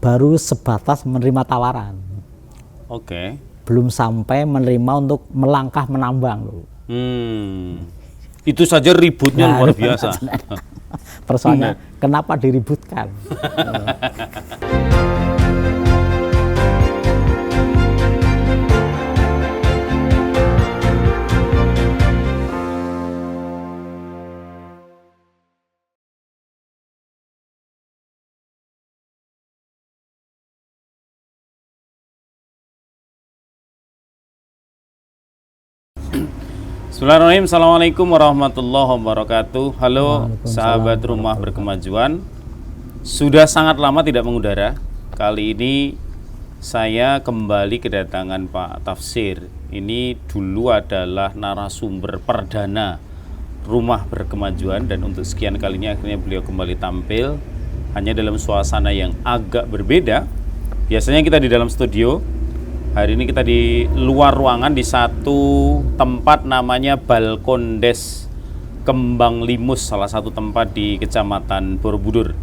baru sebatas menerima tawaran. Oke. Belum sampai menerima untuk melangkah menambang loh. Itu saja ributnya luar biasa. Persoalannya kenapa diributkan? Bismillahirrahmanirrahim. Assalamualaikum warahmatullahi wabarakatuh. Halo sahabat rumah berkemajuan. Sudah sangat lama tidak mengudara. Kali ini saya kembali kedatangan Pak Tafsir. Ini dulu adalah narasumber perdana rumah berkemajuan, dan untuk sekian kalinya akhirnya beliau kembali tampil, hanya dalam suasana yang agak berbeda. Biasanya kita di dalam studio. Hari ini kita di luar ruangan di satu tempat namanya Balkondes Kembang Limus, salah satu tempat di Kecamatan Borobudur.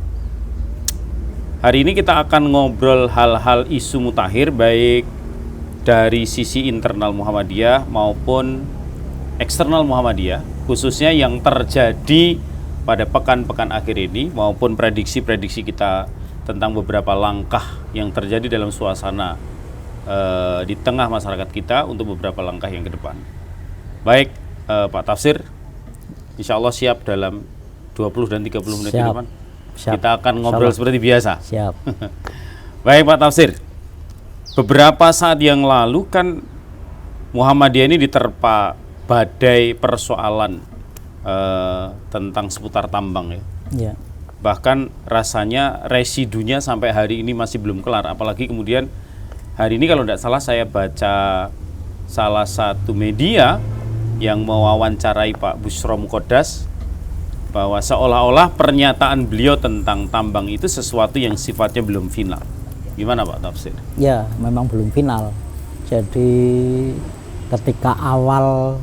Hari ini kita akan ngobrol hal-hal isu mutakhir, baik dari sisi internal Muhammadiyah maupun eksternal Muhammadiyah, khususnya yang terjadi pada pekan-pekan akhir ini, maupun prediksi-prediksi kita tentang beberapa langkah yang terjadi dalam suasana di tengah masyarakat kita untuk beberapa langkah yang ke depan. Baik, Pak Tafsir, insya Allah siap dalam 20 dan 30 menit ke depan. Kita akan ngobrol seperti biasa. Siap. Baik Pak Tafsir, beberapa saat yang lalu kan Muhammadiyah ini diterpa badai persoalan tentang seputar tambang ya. Ya. Bahkan rasanya residunya sampai hari ini masih belum kelar, apalagi kemudian hari ini kalau tidak salah saya baca salah satu media yang mewawancarai Pak Bushro Muqaddas bahwa seolah-olah pernyataan beliau tentang tambang itu sesuatu yang sifatnya belum final. Gimana Pak Tafsir? Ya, memang belum final. Jadi ketika awal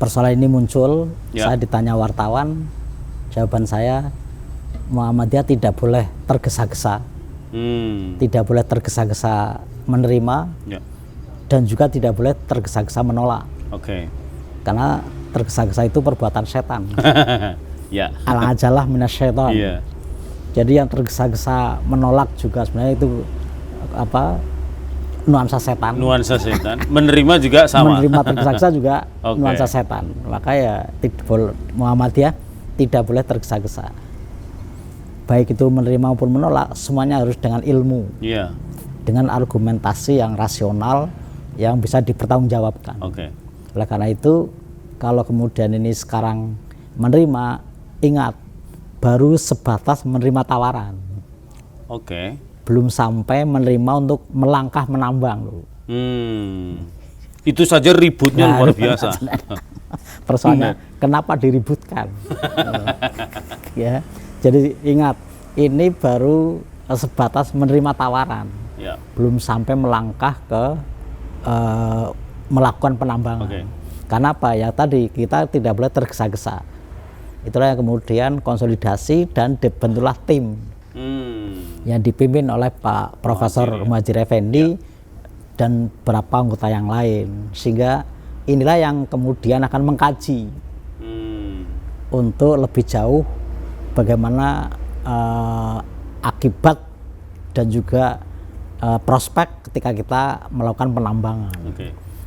persoalan ini muncul, saya ditanya wartawan, jawaban saya, Muhammadiyah tidak boleh tergesa-gesa. Tidak boleh tergesa-gesa menerima, dan juga tidak boleh tergesa-gesa menolak. Karena tergesa-gesa itu perbuatan setan. Al-ajalah minasyaiton. Jadi yang tergesa-gesa menolak juga sebenarnya itu nuansa setan. Nuansa setan. Menerima juga sama. Menerima tergesa-gesa juga nuansa setan. Maka ya Muhammadiyah tidak boleh tergesa-gesa. Baik itu menerima maupun menolak, semuanya harus dengan ilmu, dengan argumentasi yang rasional, yang bisa dipertanggungjawabkan. Oleh karena itu, kalau kemudian ini sekarang menerima, ingat, baru sebatas menerima tawaran. Belum sampai menerima untuk melangkah menambang loh. Itu saja ributnya luar biasa. Persoalannya kenapa diributkan? Ya. Jadi ingat, ini baru sebatas menerima tawaran, belum sampai melangkah ke melakukan penambangan. Karena apa ya, tadi kita tidak boleh tergesa-gesa. Itulah yang kemudian konsolidasi dan dibentuklah tim yang dipimpin oleh Pak Profesor Muhadjir Effendi dan beberapa anggota yang lain, sehingga inilah yang kemudian akan mengkaji untuk lebih jauh bagaimana akibat dan juga prospek ketika kita melakukan penambangan.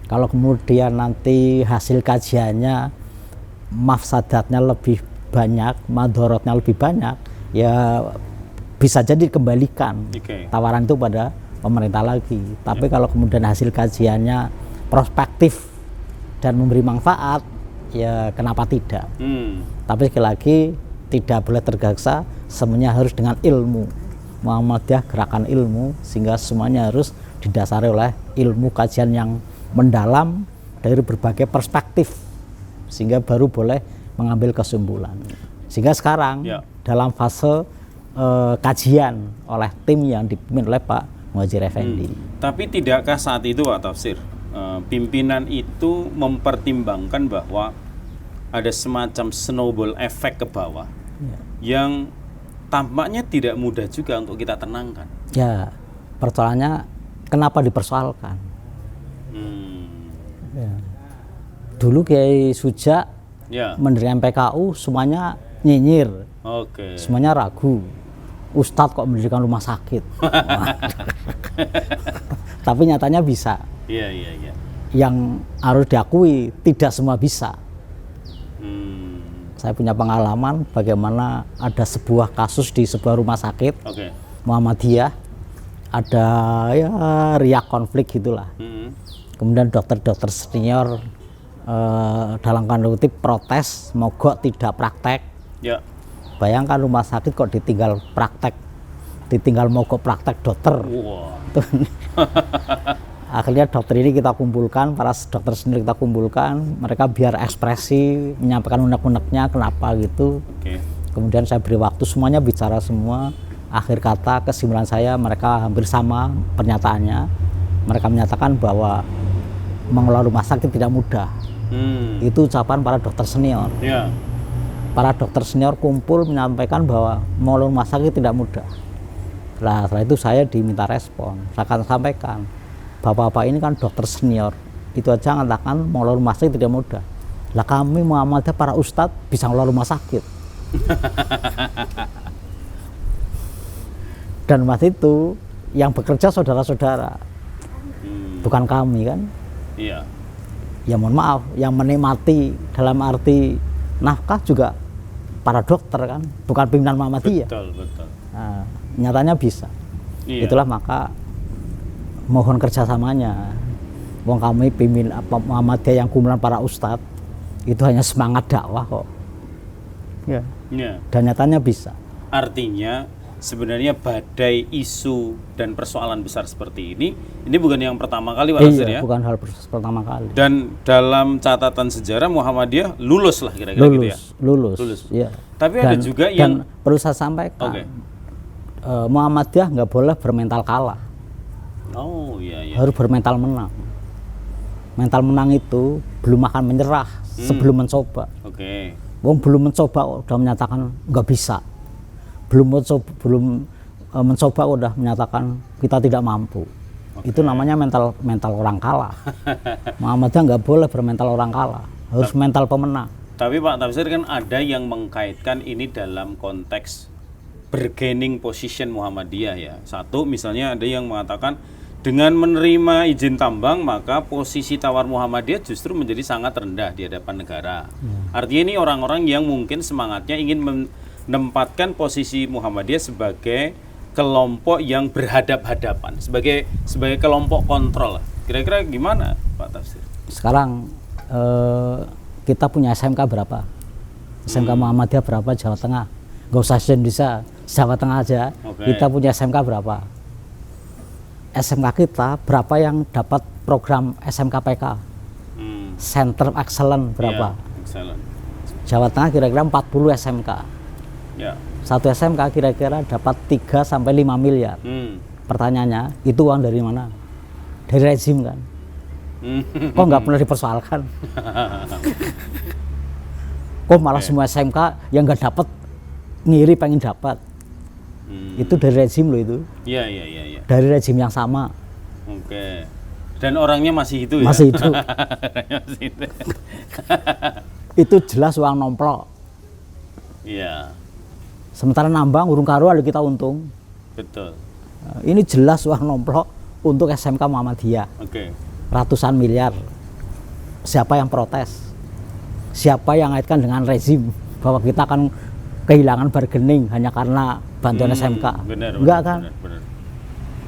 Kalau kemudian nanti hasil kajiannya mafsadatnya lebih banyak, madorotnya lebih banyak, ya bisa jadi dikembalikan tawaran itu pada pemerintah lagi. Tapi kalau kemudian hasil kajiannya prospektif dan memberi manfaat, ya kenapa tidak? Tapi sekali lagi, tidak boleh tergesa, semuanya harus dengan ilmu. Muhammadiyah gerakan ilmu, sehingga semuanya harus didasari oleh ilmu kajian yang mendalam dari berbagai perspektif, sehingga baru boleh mengambil kesimpulan. Sehingga sekarang dalam fase kajian oleh tim yang dipimpin oleh Pak Muhadjir Effendi. Tapi tidakkah saat itu Pak Tafsir, pimpinan itu mempertimbangkan bahwa ada semacam snowball effect ke bawah yang tampaknya tidak mudah juga untuk kita tenangkan. Ya, persoalannya kenapa dipersoalkan? Ya. Dulu Kiai Suja mendirikan PKU semuanya nyinyir, semuanya ragu. Ustadz kok mendirikan rumah sakit? Tapi nyatanya bisa. Yang harus diakui tidak semua bisa. Saya punya pengalaman bagaimana ada sebuah kasus di sebuah rumah sakit Muhammadiyah, ada ya riak konflik gitulah. Kemudian dokter-dokter senior dalam tanda kutip protes mogok tidak praktek. Bayangkan rumah sakit kok ditinggal praktek, ditinggal mogok praktek dokter. Akhirnya dokter ini kita kumpulkan, para dokter sendiri kita kumpulkan, mereka biar ekspresi, menyampaikan unek-uneknya kenapa gitu. Kemudian saya beri waktu, semuanya bicara semua. Akhir kata kesimpulan saya mereka hampir sama pernyataannya. Mereka menyatakan bahwa mengelola rumah sakit tidak mudah. Itu ucapan para dokter senior. Para dokter senior kumpul menyampaikan bahwa mengelola rumah sakit tidak mudah. Nah, setelah itu saya diminta respon. Saya akan sampaikan, bapak-bapak ini kan dokter senior, itu aja mengatakan mengelola rumah sakit tidak mudah. Lah kami Muhammadiyah para ustadz bisa mengelola rumah sakit. Dan waktu itu yang bekerja saudara-saudara, bukan kami kan. Ya mohon maaf, yang menikmati dalam arti nafkah juga para dokter kan, bukan pimpinan Muhammadiyah. Betul. Nah, nyatanya bisa. Itulah maka mohon kerjasamanya. Wong kami pimpin Muhammadiyah yang kumpulan para ustadz itu hanya semangat dakwah kok. Dan nyatanya bisa. Artinya sebenarnya badai isu dan persoalan besar seperti ini bukan yang pertama kali Pak Tafsir ya? Bukan hal pertama kali. Dan dalam catatan sejarah Muhammadiyah lulus lah kira-kira gitu ya? Lulus. Ya. Tapi ada juga yang perlu saya sampaikan, Muhammadiyah nggak boleh bermental kalah. Harus bermental menang. Mental menang itu belum akan menyerah sebelum mencoba. Wong belum mencoba udah menyatakan nggak bisa. Belum mencoba udah menyatakan kita tidak mampu. Itu namanya mental orang kalah. Muhammadiyah nggak boleh bermental orang kalah, harus mental pemenang. Tapi Pak Tafsir kan ada yang mengkaitkan ini dalam konteks bargaining position Muhammadiyah ya. Satu misalnya ada yang mengatakan dengan menerima izin tambang maka posisi tawar Muhammadiyah justru menjadi sangat rendah di hadapan negara. Artinya ini orang-orang yang mungkin semangatnya ingin menempatkan posisi Muhammadiyah sebagai kelompok yang berhadap-hadapan, sebagai kelompok kontrol. Kira-kira gimana Pak Tafsir? Sekarang kita punya SMK berapa? SMK Muhammadiyah berapa Jawa Tengah? Gak usah Indonesia, Jawa Tengah aja. Kita punya SMK berapa? SMK kita berapa yang dapat program SMK PK? Center of Excellence berapa? Jawa Tengah kira-kira 40 SMK. Satu SMK kira-kira dapat 3 sampai 5 miliar. Pertanyaannya, itu uang dari mana? Dari rezim kan? Kok nggak pernah dipersoalkan? Kok malah semua SMK yang nggak dapat ngiri pengen dapat? Itu dari rezim loh itu. Dari rezim yang sama. Dan orangnya masih itu ya? Masih itu. Itu jelas uang nomplok. Sementara nambang urung karo ada kita untung. Betul. Ini jelas uang nomplok untuk SMK Muhammadiyah. Ratusan miliar. Siapa yang protes? Siapa yang ngaitkan dengan rezim bahwa kita akan kehilangan bargaining hanya karena bantuan SMK? Enggak kan? Benar.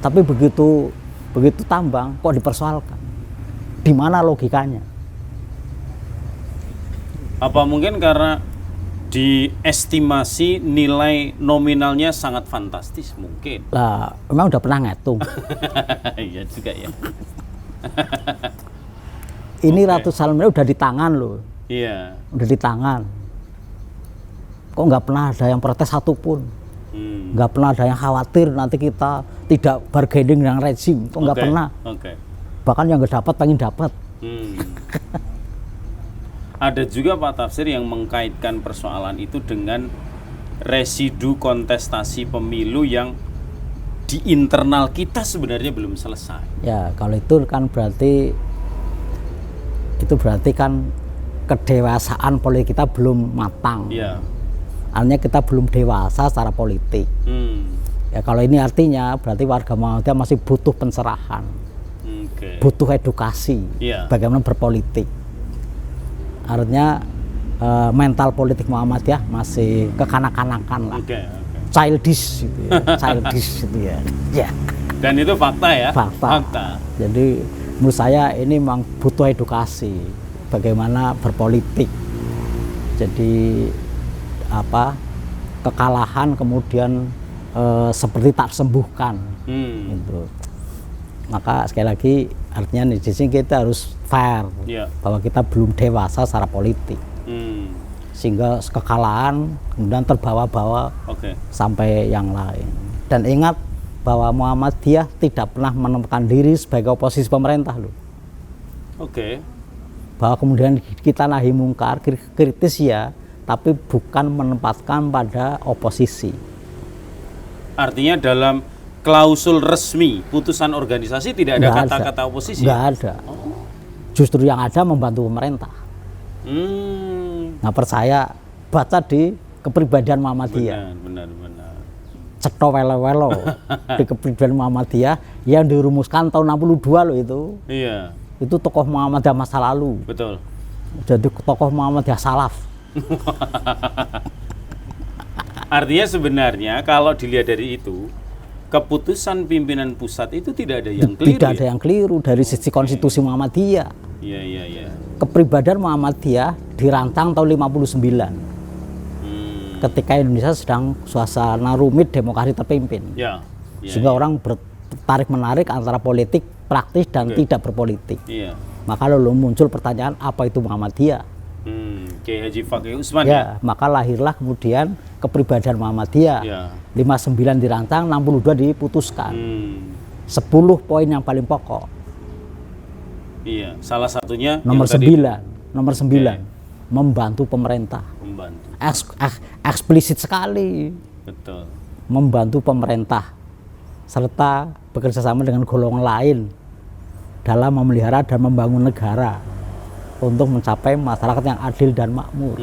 Tapi begitu tambang kok dipersoalkan? Di mana logikanya? Apa mungkin karena diestimasi nilai nominalnya sangat fantastis mungkin? Lah, memang udah pernah ngitung. Iya juga ya. Ini ratusan miliar udah di tangan loh. Udah di tangan. Kok nggak pernah ada yang protes satupun? Nggak pernah ada yang khawatir nanti kita tidak bargaining dengan rezim. Kok nggak pernah? Bahkan yang nggak dapat pengen dapat. Ada juga Pak Tafsir yang mengkaitkan persoalan itu dengan residu kontestasi pemilu yang di internal kita sebenarnya belum selesai. Ya, kalau itu kan berarti kan kedewasaan politik kita belum matang. Ya. Artinya kita belum dewasa secara politik. Ya, kalau ini artinya berarti warga Muhammadiyah masih butuh pencerahan, butuh edukasi, bagaimana berpolitik. Artinya mental politik Muhammadiyah masih kekanak-kanakan lah, childish gitu ya, childish gitu ya. Ya. Dan itu fakta ya. Fakta. Jadi menurut saya ini memang butuh edukasi bagaimana berpolitik. Jadi kekalahan kemudian seperti tak sembuhkan. Gitu. Maka sekali lagi artinya di sini kita harus fair bahwa kita belum dewasa secara politik. Sehingga kekalahan kemudian terbawa-bawa sampai yang lain. Dan ingat bahwa Muhammadiyah tidak pernah menemukan diri sebagai oposisi pemerintah loh. Bahwa kemudian kita nahi mungkar, kritis ya, tapi bukan menempatkan pada oposisi. Artinya dalam klausul resmi putusan organisasi tidak ada kata-kata oposisi? Nggak ada. Justru yang ada membantu pemerintah. Nah, percaya baca di kepribadian Muhammadiyah. Benar. Cetho welo-welo di kepribadian Muhammadiyah yang dirumuskan tahun 62 loh itu. Iya. Itu tokoh Muhammadiyah masa lalu. Betul. Jadi tokoh Muhammadiyah salaf. Artinya sebenarnya kalau dilihat dari itu, keputusan pimpinan pusat itu tidak ada yang keliru. Tidak ada yang keliru dari sisi konstitusi Muhammadiyah. Iya. Kepribadian Muhammadiyah dirancang tahun 59. Ketika Indonesia sedang suasana rumit demokrasi terpimpin. Sehingga orang bertarik menarik antara politik praktis dan tidak berpolitik. Maka lalu muncul pertanyaan apa itu Muhammadiyah? Kiai Haji Fakih Usman maka lahirlah kemudian kepribadian Muhammadiyah. 59 dirancang, 62 diputuskan. 10 poin yang paling pokok. Salah satunya nomor 9. Membantu pemerintah. Eksplisit sekali. Betul. Membantu pemerintah serta bekerja sama dengan golongan lain dalam memelihara dan membangun negara untuk mencapai masyarakat yang adil dan makmur.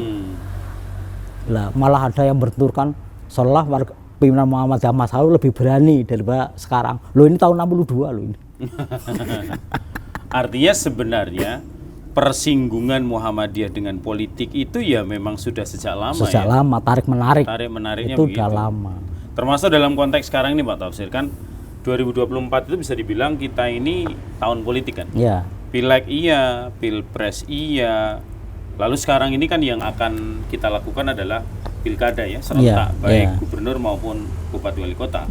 Malah ada yang bertuturkan seolah warga pimpinan Muhammadiyah masa lalu lebih berani daripada sekarang. Loh, ini tahun 62 loh ini. Artinya sebenarnya persinggungan Muhammadiyah dengan politik itu ya memang sudah sejak lama. Sejak lama, tarik-menariknya itu begitu. Udah lama. Termasuk dalam konteks sekarang ini Pak Tafsir, kan 2024 itu bisa dibilang kita ini tahun politik kan? Pileg iya, pilpres iya. Lalu sekarang ini kan yang akan kita lakukan adalah pilkada ya, serentak, baik gubernur maupun bupati wali kota.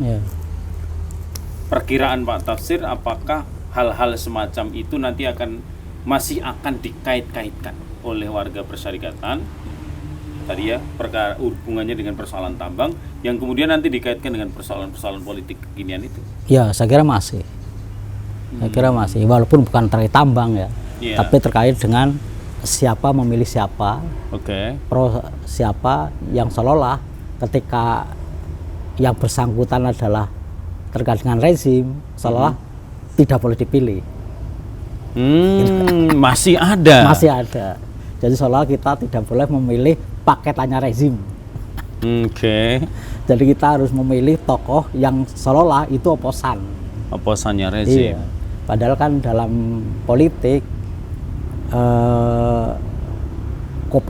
Perkiraan Pak Tafsir, apakah hal-hal semacam itu nanti masih akan dikait-kaitkan oleh warga persyarikatan tadi ya, perkara hubungannya dengan persoalan tambang yang kemudian nanti dikaitkan dengan persoalan-persoalan politik kekinian itu? Ya, saya kira masih. Saya kira masih, walaupun bukan terkait tambang ya, tapi terkait dengan siapa memilih siapa, siapa yang seolah ketika yang bersangkutan adalah terkait dengan rezim, seolah tidak boleh dipilih. Masih ada. Masih ada. Jadi seolah kita tidak boleh memilih paketannya rezim. Jadi kita harus memilih tokoh yang seolah itu oposannya rezim. Padahal kan dalam politik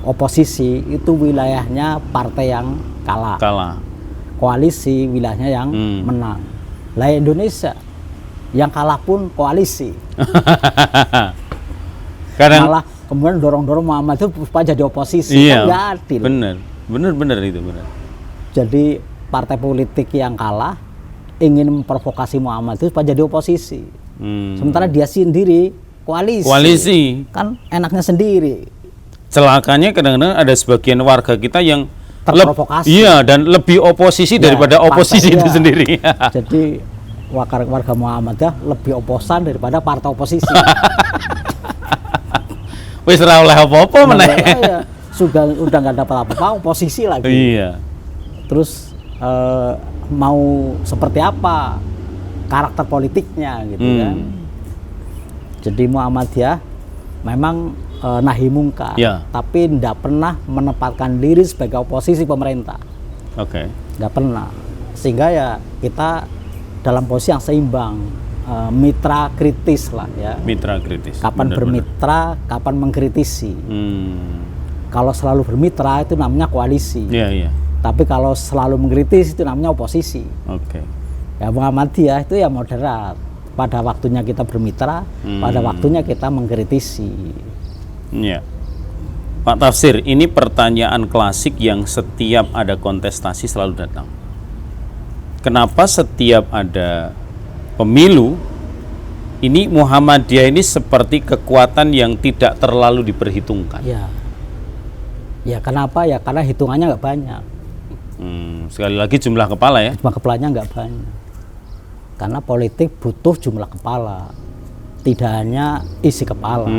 oposisi itu wilayahnya partai yang kalah. Koalisi wilayahnya yang menang. Lah Indonesia yang kalah pun koalisi. Malah kemudian dorong-dorong Muhammad itu supaya jadi oposisi. Kan nggak adil. Benar itu benar. Jadi partai politik yang kalah ingin memprovokasi Muhammad itu supaya jadi oposisi. Sementara dia sendiri koalisi. Kan enaknya sendiri. Celakanya kadang-kadang ada sebagian warga kita yang terprovokasi. Dan lebih oposisi daripada oposisi itu sendiri. Jadi warga Muhammadiyah lebih oposan daripada partai oposisi. Wis ora oleh apa-apa meneh. Sudah udah nggak dapat apa-apa, oposisi lagi. terus mau seperti apa karakter politiknya gitu kan. Jadi Muhammadiyah memang nahi mungkar, tapi tidak pernah menempatkan diri sebagai oposisi pemerintah. Nggak pernah. Sehingga ya kita dalam posisi yang seimbang, mitra kritis lah ya. Mitra kritis. Kapan bermitra, kapan mengkritisi. Kalau selalu bermitra itu namanya koalisi. Tapi kalau selalu mengkritis itu namanya oposisi. Ya Muhammadiyah itu ya moderat. Pada waktunya kita bermitra, pada waktunya kita mengkritisi. Pak Tafsir, ini pertanyaan klasik yang setiap ada kontestasi selalu datang. Kenapa setiap ada pemilu, ini Muhammadiyah ini seperti kekuatan yang tidak terlalu diperhitungkan? Ya kenapa ya? Karena hitungannya nggak banyak. Sekali lagi jumlah kepala ya? Jumlah kepalanya nggak banyak. Karena politik butuh jumlah kepala, tidak hanya isi kepala.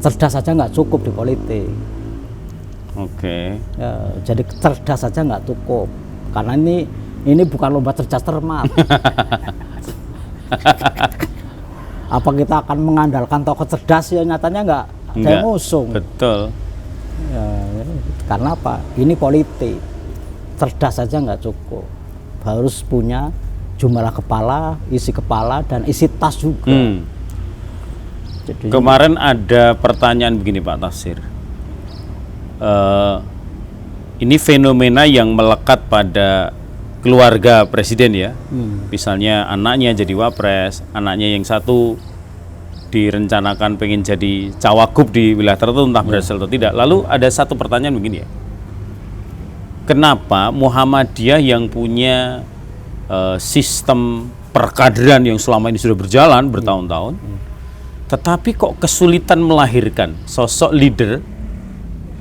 Cerdas saja nggak cukup di politik. Ya, jadi cerdas saja nggak cukup. Karena ini bukan lomba cerdas cermat. Apa kita akan mengandalkan tokoh cerdas ya nyatanya nggak ada yang ngusung. Betul. Ya, karena apa? Ini politik. Cerdas saja nggak cukup. Harus punya jumlah kepala, isi kepala, dan isi tas juga. Jadi, kemarin ada pertanyaan begini Pak Tafsir. Ini fenomena yang melekat pada keluarga presiden ya. Misalnya anaknya jadi wapres, anaknya yang satu direncanakan pengen jadi cawagup di wilayah tertentu, entah berhasil atau tidak. Lalu ada satu pertanyaan begini ya. Kenapa Muhammadiyah yang punya sistem perkaderan yang selama ini sudah berjalan bertahun-tahun, tetapi kok kesulitan melahirkan sosok leader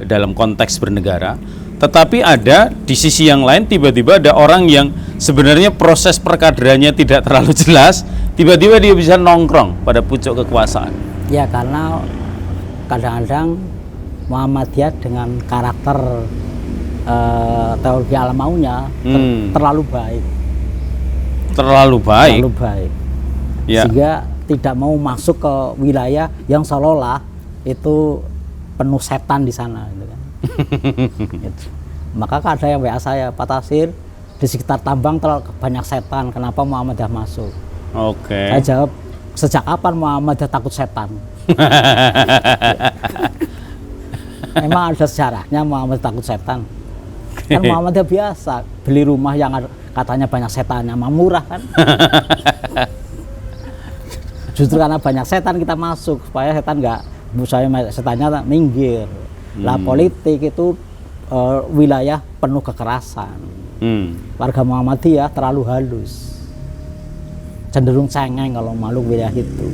dalam konteks bernegara, tetapi ada di sisi yang lain tiba-tiba ada orang yang sebenarnya proses perkaderannya tidak terlalu jelas, tiba-tiba dia bisa nongkrong pada pucuk kekuasaan. Ya karena kadang-kadang Muhammadiyah dengan karakter teologi alam maunya terlalu baik. Terlalu baik. Ya. Sehingga tidak mau masuk ke wilayah yang seolah-olah itu penuh setan di sana gitu kan. Gitu. Maka ada yang WA saya, Pak Tafsir, di sekitar Tambang terlalu banyak setan, kenapa Muhammadiyah masuk? Saya jawab, sejak kapan Muhammadiyah takut setan? Emang ada sejarahnya Muhammadiyah takut setan? Kan Muhammadiyah biasa beli rumah yang katanya banyak setannya, murah kan? Justru karena banyak setan kita masuk supaya setannya minggir. Lah politik itu wilayah penuh kekerasan. Warga Muhammadiyah terlalu halus, cenderung cengeng kalau makhluk wilayah itu.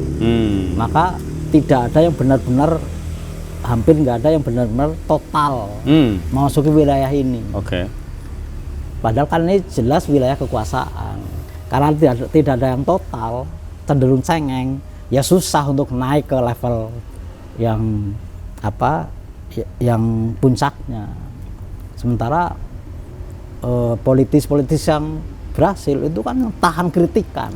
Maka tidak ada yang benar-benar, hampir nggak ada yang benar-benar total memasuki wilayah ini. Padahal kan ini jelas wilayah kekuasaan. Karena tidak ada yang total, cenderung cengeng, ya susah untuk naik ke level yang yang puncaknya. Sementara politis yang berhasil itu kan tahan kritikan.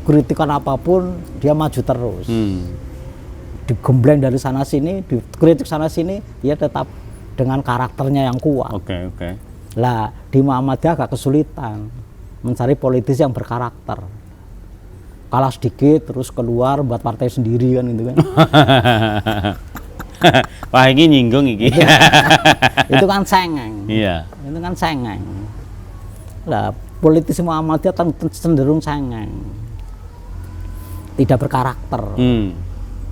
Kritikan apapun dia maju terus. Digembleng dari sana sini, dikritik sana sini, dia tetap dengan karakternya yang kuat. Lah di Muhammadiyah agak kesulitan mencari politis yang berkarakter. Kalah sedikit terus keluar buat partai sendiri kan gitu kan. Wah ini nyinggung ini. Itu kan cengeng. Itu kan cengeng. Lah politis Muhammadiyah cenderung cengeng, tidak berkarakter.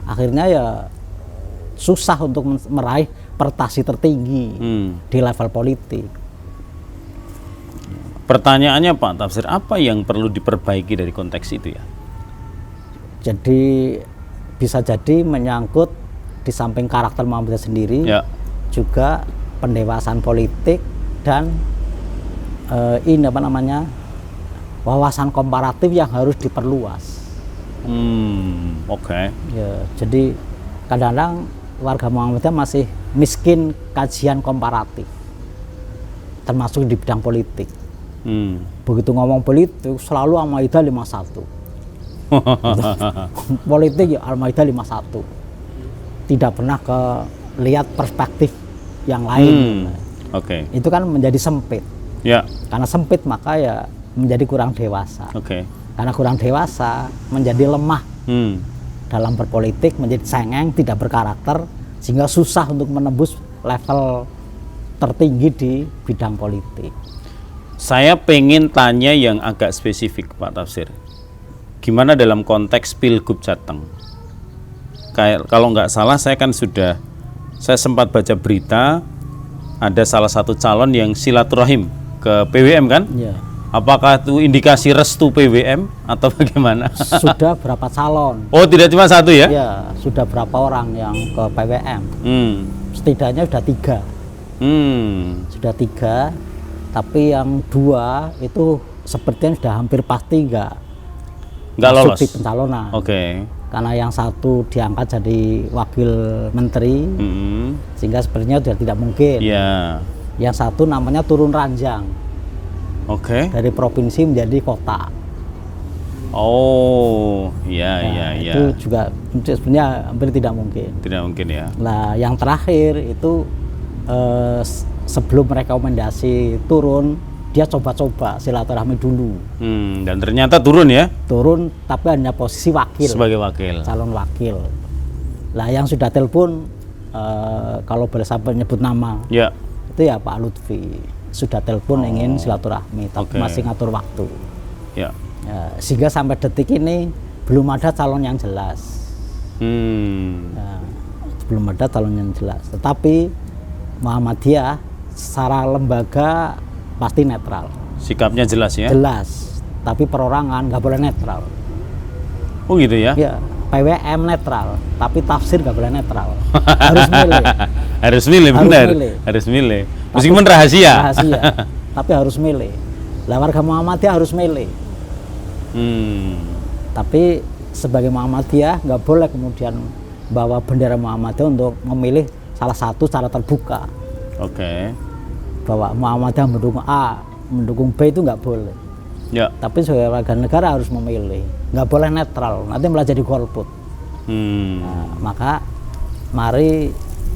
Akhirnya ya susah untuk meraih prestasi tertinggi di level politik. Pertanyaannya Pak Tafsir, apa yang perlu diperbaiki dari konteks itu ya? Jadi bisa jadi menyangkut di samping karakter Muhammadiyah sendiri, juga pendewasaan politik dan wawasan komparatif yang harus diperluas. Ya, jadi kadang-kadang warga Muhammadiyah masih miskin kajian komparatif. termasuk di bidang politik. Begitu ngomong politik selalu Al-Maidah 51. Politik ya Al-Maidah 51. Tidak pernah lihat perspektif yang lain. Itu kan menjadi sempit. Karena sempit maka ya menjadi kurang dewasa. Karena kurang dewasa menjadi lemah dalam berpolitik, menjadi cengeng, tidak berkarakter, sehingga susah untuk menembus level tertinggi di bidang politik. Saya pengen tanya yang agak spesifik Pak Tafsir. Gimana dalam konteks Pilgub Jateng? Kalau nggak salah saya sempat baca berita ada salah satu calon yang silaturahim ke PWM kan? Ya. Apakah itu indikasi restu PWM atau bagaimana? Sudah berapa calon? Oh, tidak cuma satu ya? Ya, sudah berapa orang yang ke PWM? Setidaknya sudah 3. Sudah 3, tapi yang 2 itu sepertinya sudah hampir pasti nggak lolos di pencalonan. Karena yang 1 diangkat jadi wakil menteri, sehingga sebenarnya sudah tidak mungkin. Yang 1 namanya turun ranjang. Dari provinsi menjadi kota. Itu juga sebenarnya hampir tidak mungkin. Tidak mungkin ya. Nah, yang terakhir itu sebelum rekomendasi turun, dia coba-coba silaturahmi dulu. Dan ternyata turun ya? Turun, tapi hanya posisi wakil. Sebagai wakil. Calon wakil. Nah, yang sudah telepon, kalau boleh sampai nyebut nama, itu ya Pak Lutfi. Sudah telepon ingin silaturahmi, tapi masih ngatur waktu. Sehingga sampai detik ini belum ada calon yang jelas. Belum ada calon yang jelas. Tetapi Muhammadiyah secara lembaga pasti netral. Sikapnya jelas ya? Jelas, tapi perorangan nggak boleh netral. Oh gitu ya? Ya, PWM netral, tapi tafsir nggak boleh netral. Harus milih. Harus milih, benar. Harus milih. Meskipun rahasia. Rahasia, tapi harus milih. Lah warga Muhammadiyah harus milih. Tapi sebagai Muhammadiyah nggak boleh kemudian bawa bendera Muhammadiyah untuk memilih salah satu secara terbuka. Bahwa Muhammadiyah mendukung A, mendukung B itu nggak boleh. Tapi sebagai warga negara harus memilih, nggak boleh netral, nanti malah jadi golput. Nah, maka mari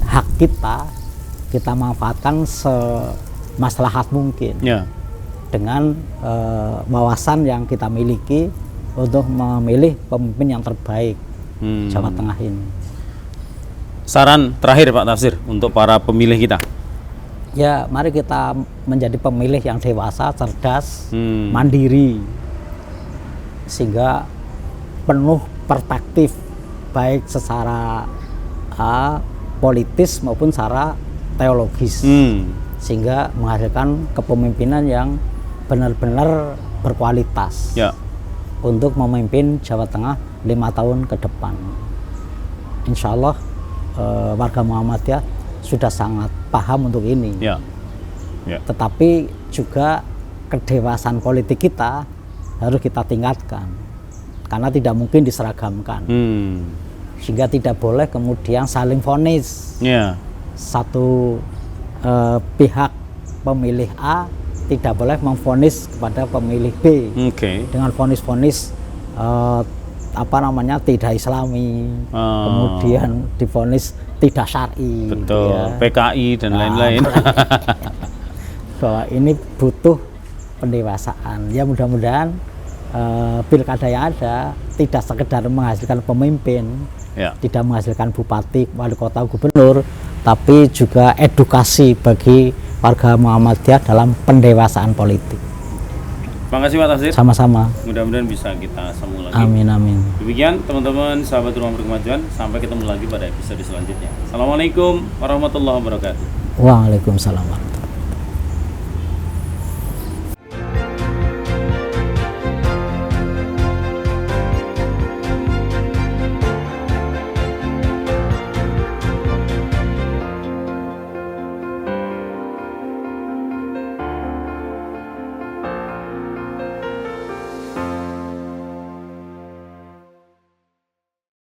hak kita manfaatkan semaslahat mungkin dengan wawasan yang kita miliki untuk memilih pemimpin yang terbaik Jawa Tengah ini. Saran terakhir Pak Tafsir untuk para pemilih kita. Ya, mari kita menjadi pemilih yang dewasa, cerdas, mandiri, sehingga penuh perspektif baik secara politis maupun secara teologis, sehingga menghasilkan kepemimpinan yang benar-benar berkualitas untuk memimpin Jawa Tengah 5 tahun ke depan. Insya Allah warga Muhammadiyah sudah sangat paham untuk ini. Tetapi juga kedewasaan politik kita harus kita tingkatkan, karena tidak mungkin diseragamkan. Sehingga tidak boleh kemudian saling vonis. Satu pihak pemilih A tidak boleh memvonis kepada pemilih B dengan vonis-vonis tidak islami, kemudian divonis tidak syar'i, PKI dan lain-lain. Bahwa ini butuh pendewasaan. Ya mudah-mudahan pilkada yang ada tidak sekedar menghasilkan pemimpin, tidak menghasilkan bupati, wali kota, gubernur, tapi juga edukasi bagi warga Muhammadiyah dalam pendewasaan politik. Terima kasih Pak Tafsir. Sama-sama. Mudah-mudahan bisa kita sambung lagi. Amin, amin. Demikian teman-teman sahabat Rumah Berkemajuan, sampai ketemu lagi pada episode selanjutnya. Assalamualaikum warahmatullahi wabarakatuh. Waalaikumsalam warahmatullahi wabarakatuh.